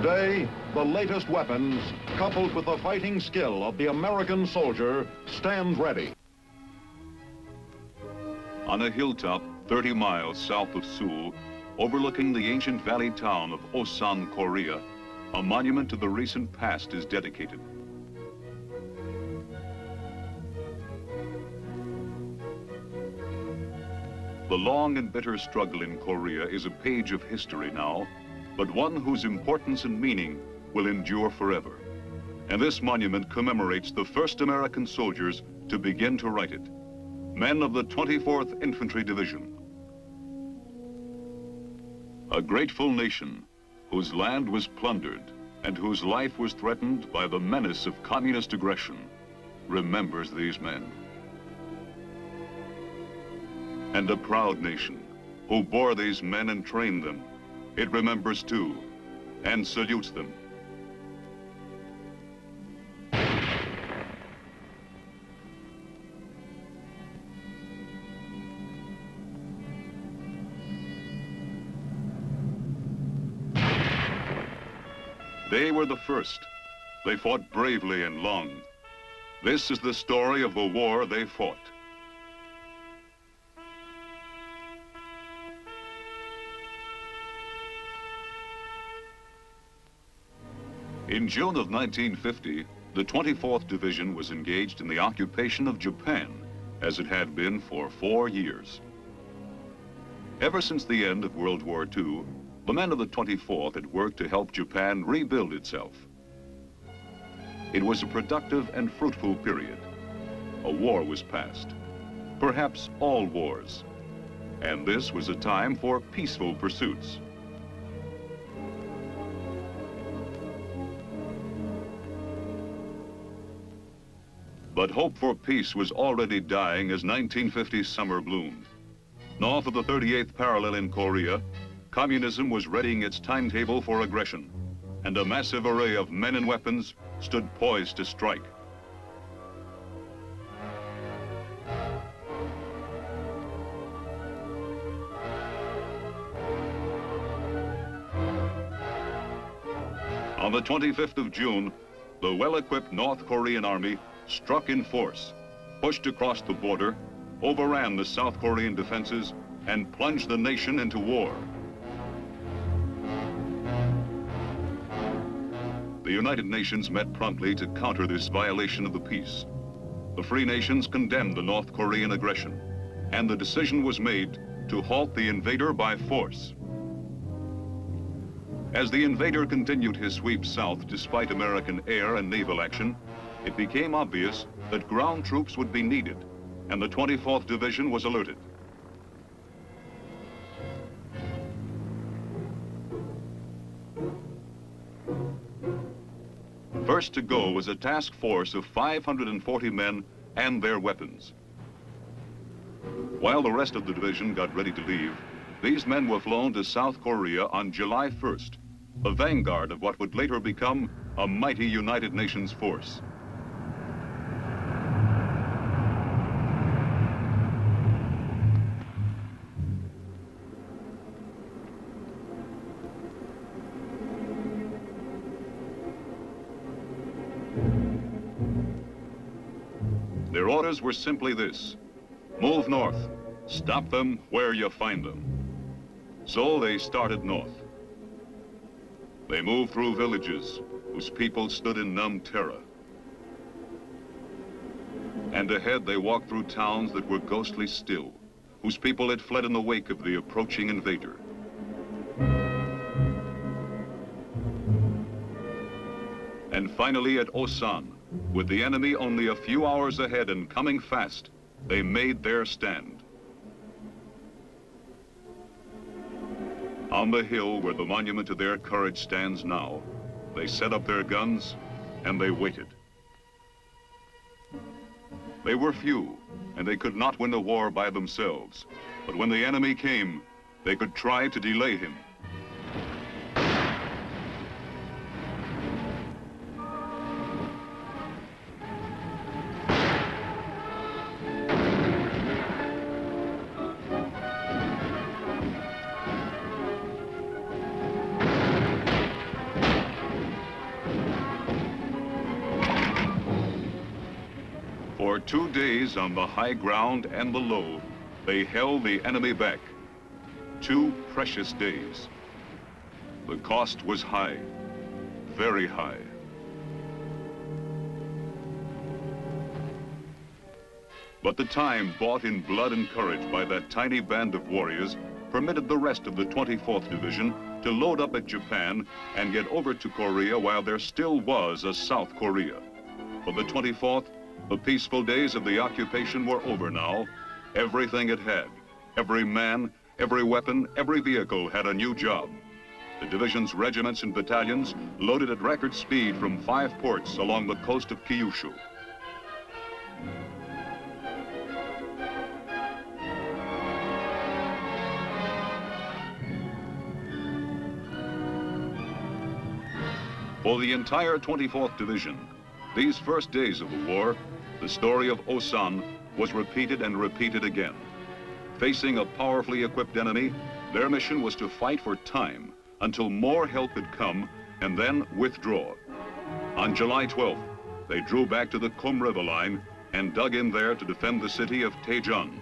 Today, the latest weapons, coupled with the fighting skill of the American soldier, stand ready. On a hilltop 30 miles south of Seoul, overlooking the ancient valley town of Osan, Korea, a monument to the recent past is dedicated. The long and bitter struggle in Korea is a page of history now, but one whose importance and meaning will endure forever. And this monument commemorates the first American soldiers to begin to write it, men of the 24th Infantry Division. A grateful nation whose land was plundered and whose life was threatened by the menace of communist aggression remembers these men. And a proud nation who bore these men and trained them, it remembers too and salutes them. They were the first. They fought bravely and long. This is the story of the war they fought. In June of 1950, the 24th Division was engaged in the occupation of Japan, as it had been for 4 years. Ever since the end of World War II, the men of the 24th had worked to help Japan rebuild itself. It was a productive and fruitful period. A war was passed, perhaps all wars, and this was a time for peaceful pursuits. But hope for peace was already dying as 1950's summer bloomed. North of the 38th parallel in Korea, communism was readying its timetable for aggression, and a massive array of men and weapons stood poised to strike. On the 25th of June, the well-equipped North Korean army struck in force, pushed across the border, overran the South Korean defenses, and plunged the nation into war. The United Nations met promptly to counter this violation of the peace. The free nations condemned the North Korean aggression, and the decision was made to halt the invader by force. As the invader continued his sweep south despite American air and naval action, it became obvious that ground troops would be needed, and the 24th Division was alerted. First to go was a task force of 540 men and their weapons. While the rest of the division got ready to leave, these men were flown to South Korea on July 1st, the vanguard of what would later become a mighty United Nations force. Their orders were simply this: move north, stop them where you find them. So they started north. They moved through villages whose people stood in numb terror. And ahead they walked through towns that were ghostly still, whose people had fled in the wake of the approaching invader. And finally at Osan, with the enemy only a few hours ahead and coming fast, they made their stand. On the hill where the monument to their courage stands now, they set up their guns and they waited. They were few, and they could not win the war by themselves. But when the enemy came, they could try to delay him. 2 days on the high ground and the low, they held the enemy back. 2 precious days. The cost was high, very high. But the time bought in blood and courage by that tiny band of warriors permitted the rest of the 24th Division to load up at Japan and get over to Korea while there still was a South Korea. For the 24th, the peaceful days of the occupation were over now. Everything it had, every man, every weapon, every vehicle had a new job. The division's regiments and battalions loaded at record speed from 5 ports along the coast of Kyushu. For the entire 24th Division, these first days of the war, the story of Osan was repeated and repeated again. Facing a powerfully equipped enemy, their mission was to fight for time until more help had come and then withdraw. On July 12th, they drew back to the Kum River line and dug in there to defend the city of Taejon.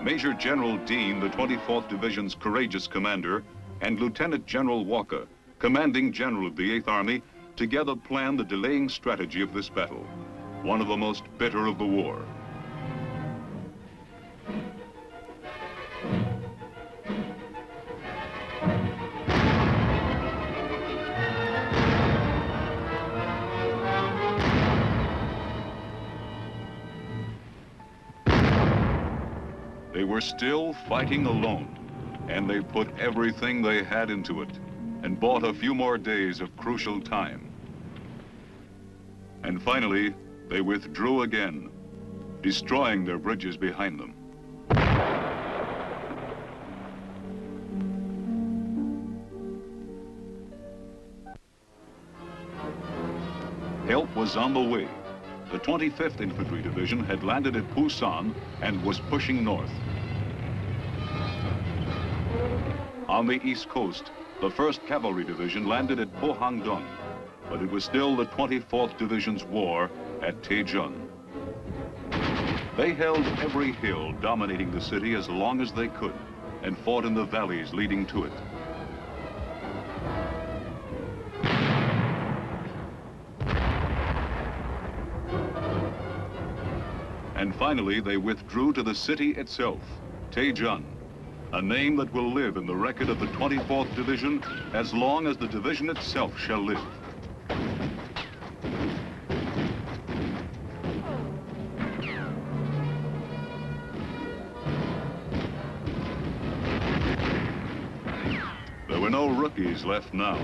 Major General Dean, the 24th Division's courageous commander, and Lieutenant General Walker, commanding general of the 8th Army, together planned the delaying strategy of this battle, one of the most bitter of the war. They were still fighting alone, and they put everything they had into it and bought a few more days of crucial time. And finally, they withdrew again, destroying their bridges behind them. Help was on the way. The 25th Infantry Division had landed at Pusan and was pushing north. On the east coast, the 1st Cavalry Division landed at Pohangdong, but it was still the 24th Division's war at Taejon. They held every hill dominating the city as long as they could and fought in the valleys leading to it. And finally, they withdrew to the city itself, Taejon, a name that will live in the record of the 24th Division as long as the division itself shall live. There were no rookies left now.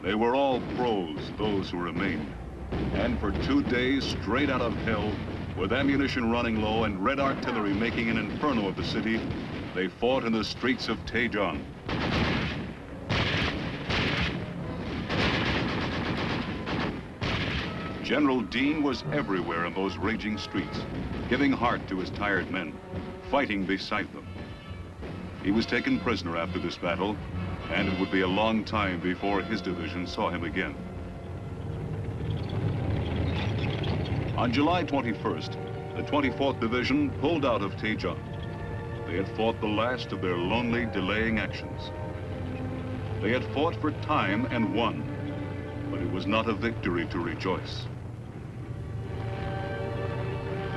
They were all pros, those who remained. And for 2 days straight out of hell, with ammunition running low and red artillery making an inferno of the city, they fought in the streets of Taejon. General Dean was everywhere in those raging streets, giving heart to his tired men, fighting beside them. He was taken prisoner after this battle, and it would be a long time before his division saw him again. On July 21st, the 24th Division pulled out of Taejon. They had fought the last of their lonely, delaying actions. They had fought for time and won, but it was not a victory to rejoice.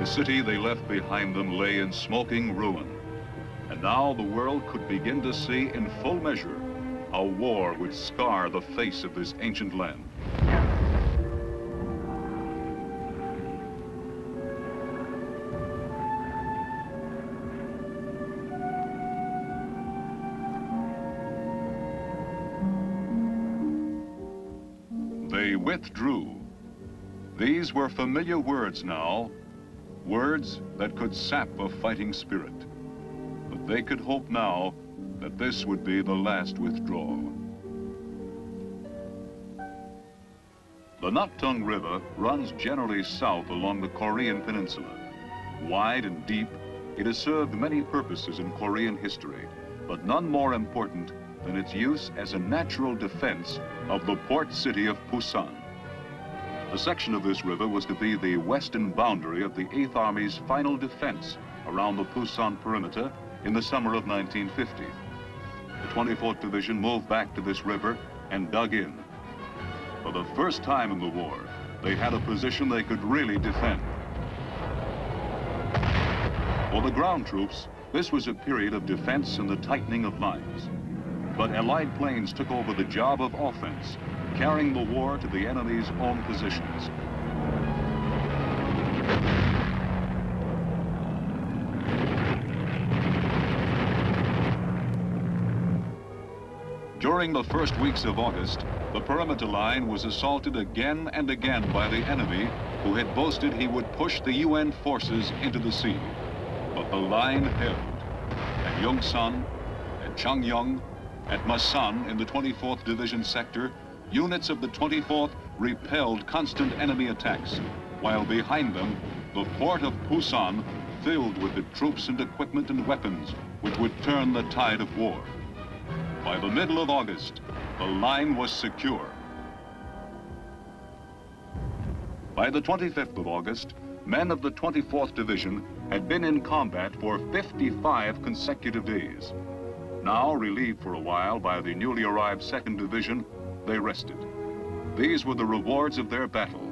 The city they left behind them lay in smoking ruin, and now the world could begin to see in full measure how war would scar the face of this ancient land. They withdrew. These were familiar words now, words that could sap a fighting spirit. But they could hope now that this would be the last withdrawal. The Naktung River runs generally south along the Korean peninsula. Wide and deep, it has served many purposes in Korean history, but none more important than its use as a natural defense of the port city of Pusan. A section of this river was to be the western boundary of the 8th Army's final defense around the Pusan perimeter in the summer of 1950. The 24th Division moved back to this river and dug in. For the first time in the war, they had a position they could really defend. For the ground troops, this was a period of defense and the tightening of lines. But Allied planes took over the job of offense, carrying the war to the enemy's own positions. During the first weeks of August, the perimeter line was assaulted again and again by the enemy, who had boasted he would push the UN forces into the sea. But the line held. At Yongsan, at Changyong, at Masan in the 24th Division sector, units of the 24th repelled constant enemy attacks, while behind them, the port of Pusan filled with the troops and equipment and weapons which would turn the tide of war. By the middle of August, the line was secure. By the 25th of August, men of the 24th Division had been in combat for 55 consecutive days. Now, relieved for a while by the newly arrived 2nd Division, they rested. These were the rewards of their battle,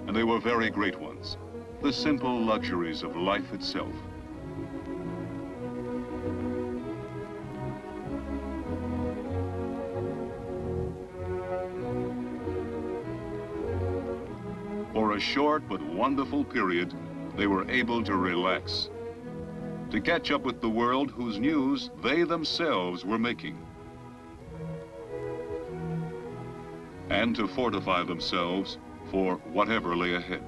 and they were very great ones, the simple luxuries of life itself. For a short but wonderful period, they were able to relax, to catch up with the world whose news they themselves were making, and to fortify themselves for whatever lay ahead.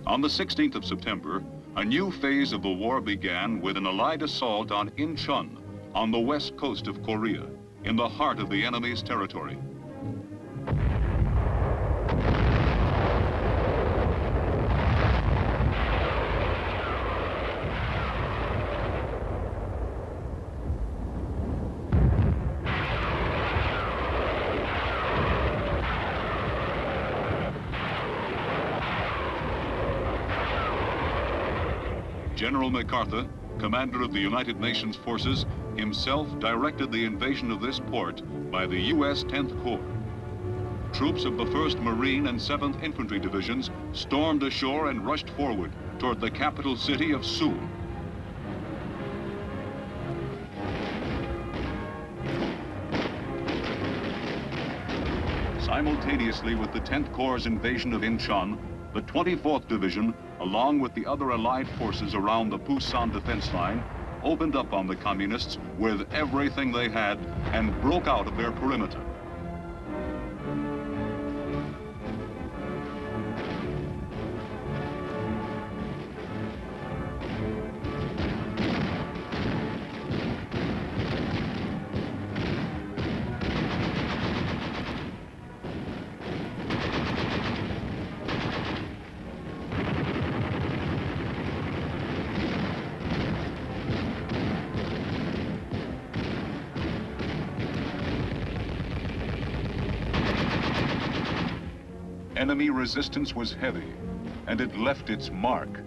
On the 16th of September, a new phase of the war began with an Allied assault on Incheon, on the west coast of Korea, in the heart of the enemy's territory. General MacArthur, commander of the United Nations forces, himself directed the invasion of this port by the U.S. 10th Corps. Troops of the 1st Marine and 7th Infantry Divisions stormed ashore and rushed forward toward the capital city of Seoul. Simultaneously with the 10th Corps' invasion of Incheon, the 24th Division, along with the other Allied forces around the Pusan defense line, opened up on the Communists with everything they had and broke out of their perimeter. Enemy resistance was heavy, and it left its mark.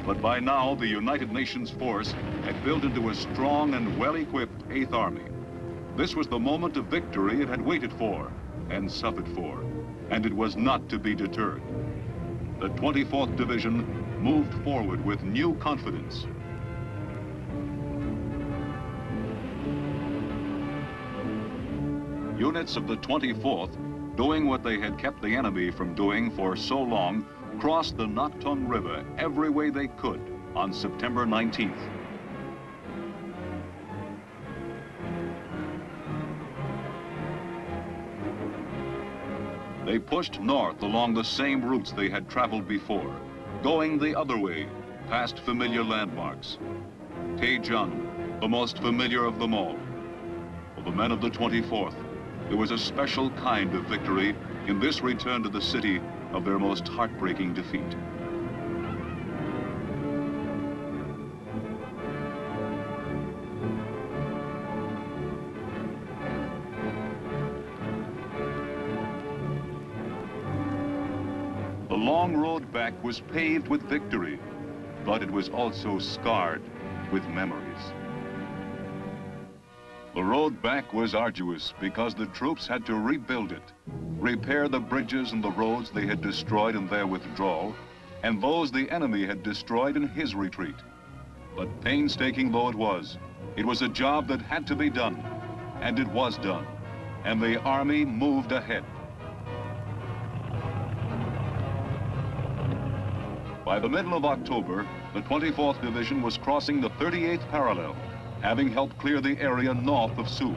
But by now, the United Nations force had built into a strong and well-equipped 8th Army. This was the moment of victory it had waited for and suffered for, and it was not to be deterred. The 24th Division moved forward with new confidence. Units of the 24th, doing what they had kept the enemy from doing for so long, crossed the Naktung River every way they could on September 19th. They pushed north along the same routes they had traveled before, going the other way, past familiar landmarks. Taejung, the most familiar of them all. For the men of the 24th, there was a special kind of victory in this return to the city of their most heartbreaking defeat. The long road back was paved with victory, but it was also scarred with memories. The road back was arduous because the troops had to rebuild it, repair the bridges and the roads they had destroyed in their withdrawal, and those the enemy had destroyed in his retreat. But painstaking though it was a job that had to be done, and it was done, and the army moved ahead. By the middle of October, the 24th Division was crossing the 38th parallel, having helped clear the area north of Seoul.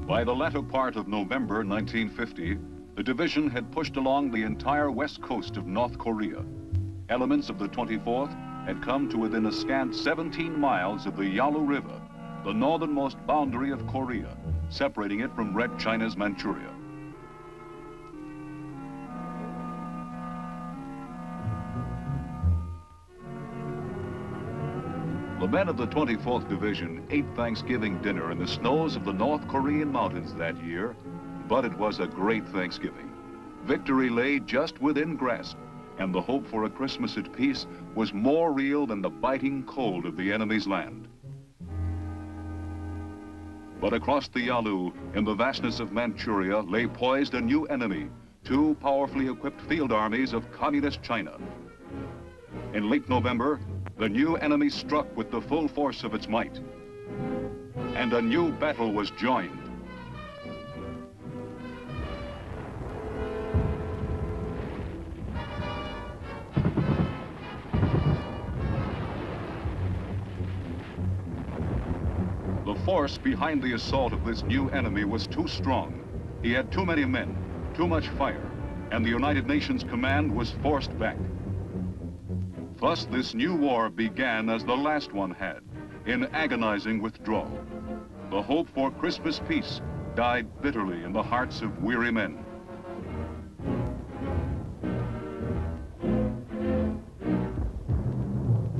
By the latter part of November 1950, the division had pushed along the entire west coast of North Korea. Elements of the 24th had come to within a scant 17 miles of the Yalu River, the northernmost boundary of Korea, separating it from Red China's Manchuria. The men of the 24th Division ate Thanksgiving dinner in the snows of the North Korean mountains that year, but it was a great Thanksgiving. Victory lay just within grasp, and the hope for a Christmas at peace was more real than the biting cold of the enemy's land. But across the Yalu, in the vastness of Manchuria, lay poised a new enemy, two powerfully equipped field armies of Communist China. In late November, the new enemy struck with the full force of its might, and a new battle was joined. The force behind the assault of this new enemy was too strong. He had too many men, too much fire, and the United Nations command was forced back. Thus, this new war began as the last one had, in agonizing withdrawal. The hope for Christmas peace died bitterly in the hearts of weary men.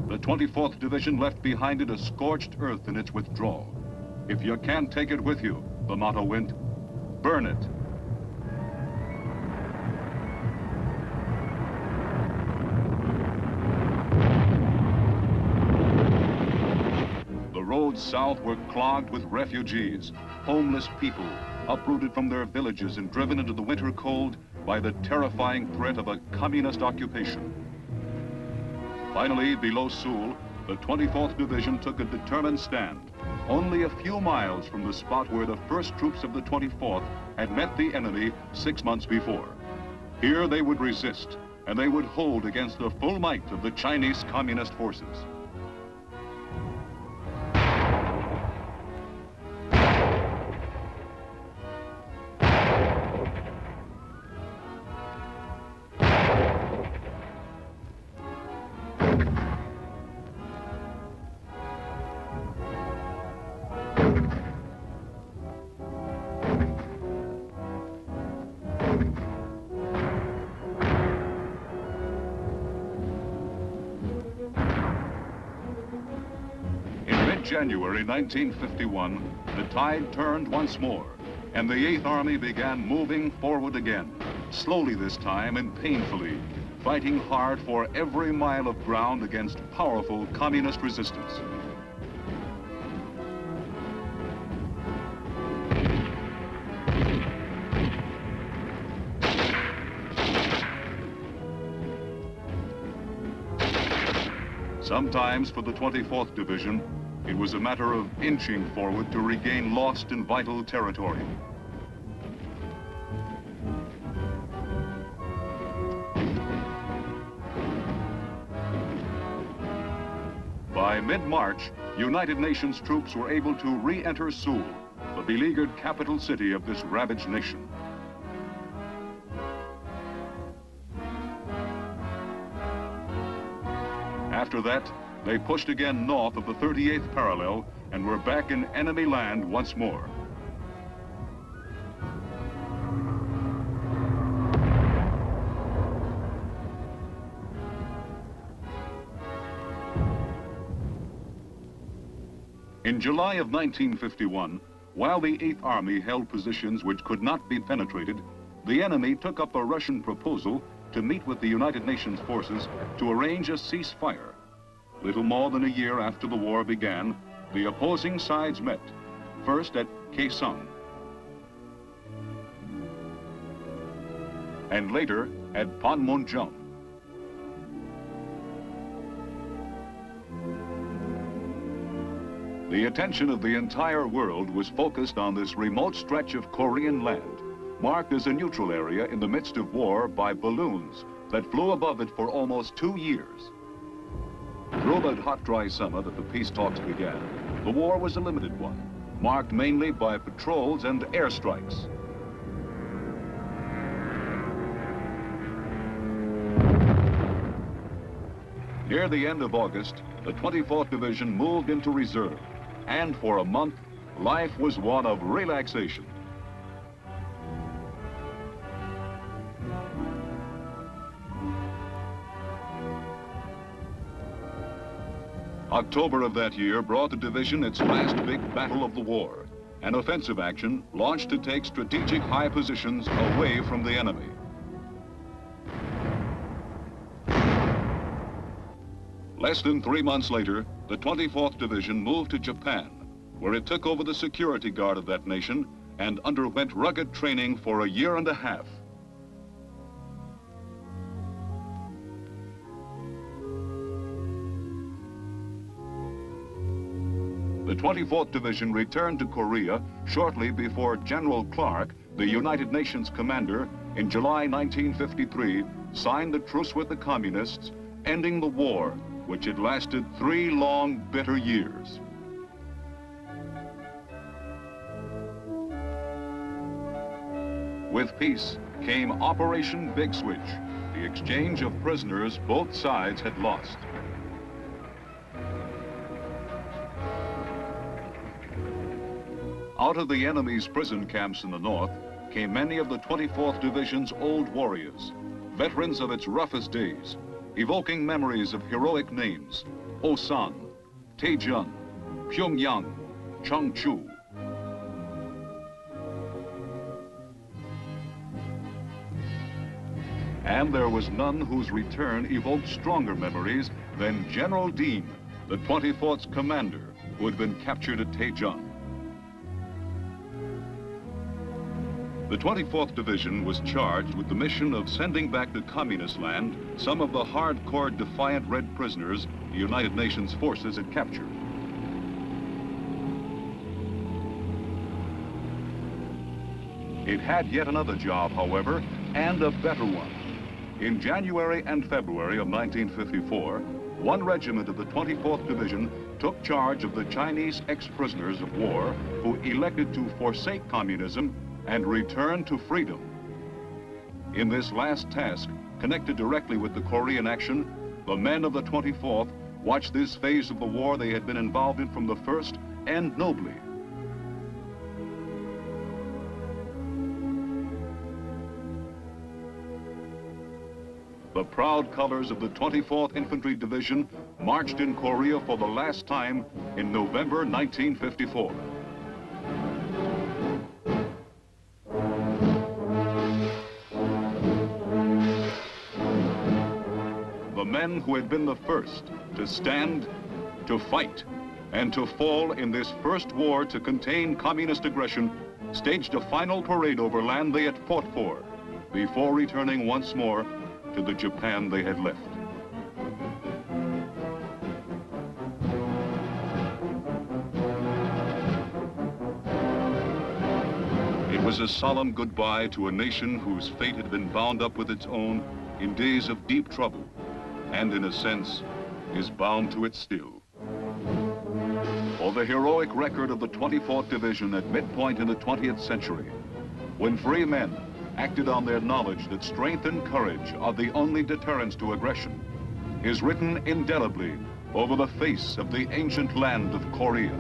The 24th Division left behind it a scorched earth in its withdrawal. If you can't take it with you, the motto went, burn it. The roads south were clogged with refugees, homeless people, uprooted from their villages and driven into the winter cold by the terrifying threat of a communist occupation. Finally, below Seoul, the 24th Division took a determined stand, only a few miles from the spot where the first troops of the 24th had met the enemy 6 months before. Here they would resist, and they would hold against the full might of the Chinese Communist forces. January 1951, the tide turned once more, and the 8th Army began moving forward again, slowly this time and painfully, fighting hard for every mile of ground against powerful communist resistance. Sometimes for the 24th Division, it was a matter of inching forward to regain lost and vital territory. By mid-March, United Nations troops were able to re-enter Seoul, the beleaguered capital city of this ravaged nation. After that, they pushed again north of the 38th parallel and were back in enemy land once more. In July of 1951, while the 8th Army held positions which could not be penetrated, the enemy took up a Russian proposal to meet with the United Nations forces to arrange a ceasefire. Little more than a year after the war began, the opposing sides met, first at Kaesong, and later at Panmunjom. The attention of the entire world was focused on this remote stretch of Korean land, marked as a neutral area in the midst of war by balloons that flew above it for almost 2 years. Through that hot, dry summer that the peace talks began, the war was a limited one, marked mainly by patrols and airstrikes. Near the end of August, the 24th Division moved into reserve, and for a month, life was one of relaxation. October of that year brought the division its last big battle of the war, an offensive action launched to take strategic high positions away from the enemy. Less than 3 months later, the 24th Division moved to Japan, where it took over the security guard of that nation and underwent rugged training for a year and a half. The 24th Division returned to Korea shortly before General Clark, the United Nations commander, in July 1953, signed the truce with the communists, ending the war, which had lasted 3 long, bitter years. With peace came Operation Big Switch, the exchange of prisoners both sides had lost. Out of the enemy's prison camps in the north came many of the 24th Division's old warriors, veterans of its roughest days, evoking memories of heroic names: Osan, Taejun, Pyongyang, Cheongju. And there was none whose return evoked stronger memories than General Dean, the 24th's commander, who had been captured at Taejun. The 24th Division was charged with the mission of sending back to communist land some of the hardcore defiant red prisoners the United Nations forces had captured. It had yet another job, however, and a better one. In January and February of 1954, one regiment of the 24th Division took charge of the Chinese ex-prisoners of war who elected to forsake communism and return to freedom. In this last task, connected directly with the Korean action, the men of the 24th watched this phase of the war they had been involved in from the first end nobly. The proud colors of the 24th Infantry Division marched in Korea for the last time in November 1954. The men who had been the first to stand, to fight, and to fall in this first war to contain communist aggression staged a final parade over land they had fought for before returning once more to the Japan they had left. It was a solemn goodbye to a nation whose fate had been bound up with its own in days of deep trouble, and in a sense, is bound to it still. or the heroic record of the 24th Division at midpoint in the 20th century, when free men acted on their knowledge that strength and courage are the only deterrents to aggression, is written indelibly over the face of the ancient land of Korea.